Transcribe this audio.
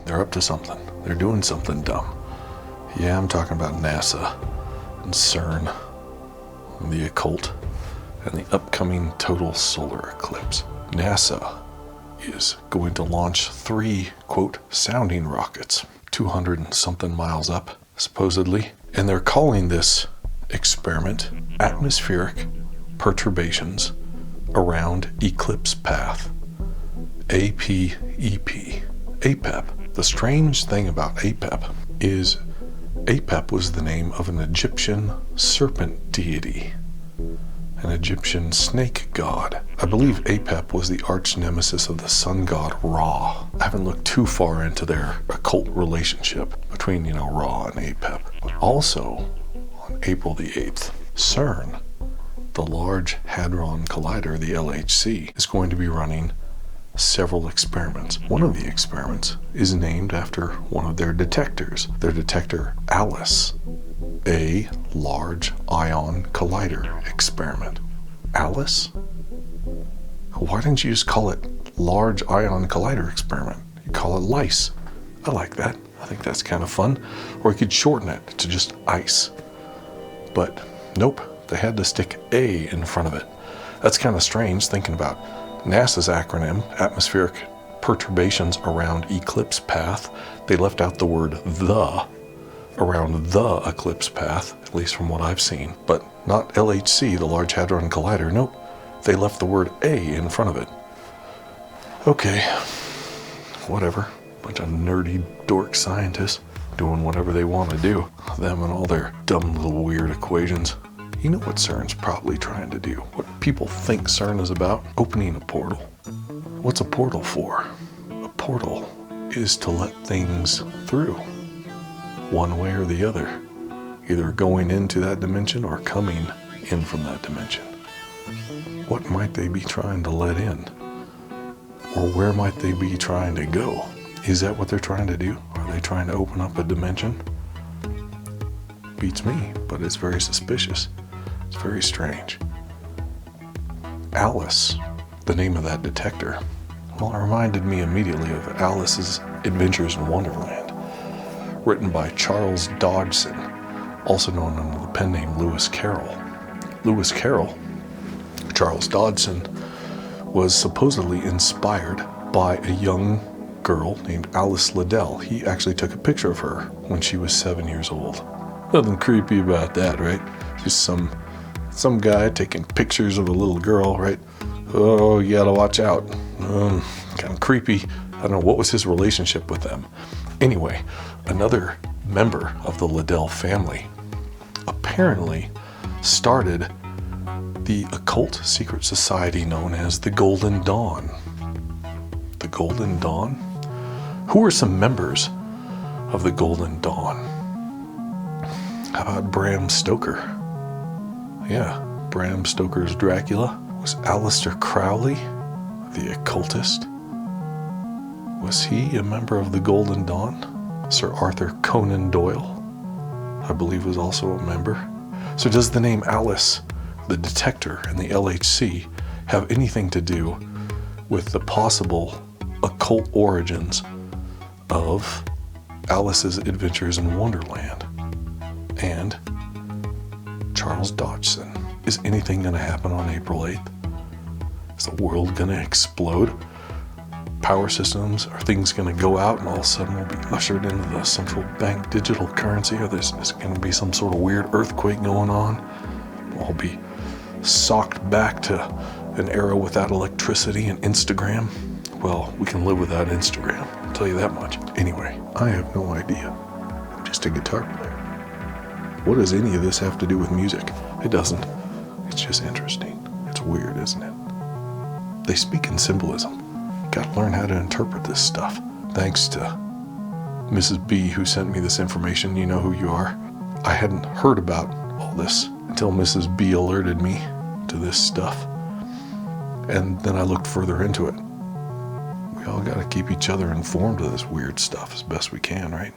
They're up to something. They're doing something dumb. Yeah, I'm talking about NASA and CERN, and the occult, and the upcoming total solar eclipse. NASA is going to launch 3, quote, sounding rockets, 200 and something miles up, supposedly. And they're calling this experiment atmospheric perturbations around eclipse path. APEP. APEP. The strange thing about APEP is APEP was the name of an Egyptian serpent deity, an Egyptian snake god. I believe Apep was the arch nemesis of the sun god Ra. I haven't looked too far into their occult relationship between, Ra and Apep. But also, on April the 8th, CERN, the Large Hadron Collider, the LHC, is going to be running several experiments. One of the experiments is named after one of their detectors, their detector ALICE, a Large Ion Collider experiment. ALICE? Why didn't you just call it Large Ion Collider experiment? You call it LICE. I like that. I think that's kind of fun. Or you could shorten it to just ICE. But nope, they had to stick A in front of it. That's kind of strange thinking about NASA's acronym, Atmospheric Perturbations Around Eclipse Path. They left out the word the around the eclipse path, at least from what I've seen. But not LHC, the Large Hadron Collider. Nope, they left the word A in front of it. Okay, whatever. Bunch of nerdy dork scientists doing whatever they want to do. Them and all their dumb little weird equations. You know what CERN's probably trying to do? What people think CERN is about? Opening a portal. What's a portal for? A portal is to let things through, one way or the other. Either going into that dimension or coming in from that dimension. What might they be trying to let in? Or where might they be trying to go? Is that what they're trying to do? Are they trying to open up a dimension? Beats me, but it's very suspicious. It's very strange. Alice, the name of that detector, well, it reminded me immediately of Alice's Adventures in Wonderland, written by Charles Dodgson, also known under the pen name Lewis Carroll. Lewis Carroll, Charles Dodgson, was supposedly inspired by a young girl named Alice Liddell. He actually took a picture of her when she was 7 years old. Nothing creepy about that, right? Just some guy taking pictures of a little girl, right? Oh, you gotta watch out. Kind of creepy. I don't know, what was his relationship with them? Anyway, another member of the Liddell family apparently started the occult secret society known as the Golden Dawn. The Golden Dawn? Who were some members of the Golden Dawn? How about Bram Stoker? Yeah, Bram Stoker's Dracula. Was Aleister Crowley the occultist? Was he a member of the Golden Dawn? Sir Arthur Conan Doyle, I believe, was also a member. So does the name Alice, the detector, and the LHC have anything to do with the possible occult origins of Alice's Adventures in Wonderland and Charles Dodgson? Is anything going to happen on April 8th? Is the world going to explode? Power systems, are things going to go out and all of a sudden we'll be ushered into the central bank digital currency? Or is going to be some sort of weird earthquake going on? We'll all be socked back to an era without electricity and Instagram. Well, we can live without Instagram, I'll tell you that much. Anyway, I have no idea. I'm just a guitar player. What does any of this have to do with music? It doesn't. It's just interesting. It's weird, isn't it? They speak in symbolism. Gotta learn how to interpret this stuff. Thanks to Mrs. B, who sent me this information. You know who you are. I hadn't heard about all this until Mrs. B alerted me to this stuff. And then I looked further into it. We all gotta keep each other informed of this weird stuff as best we can, right?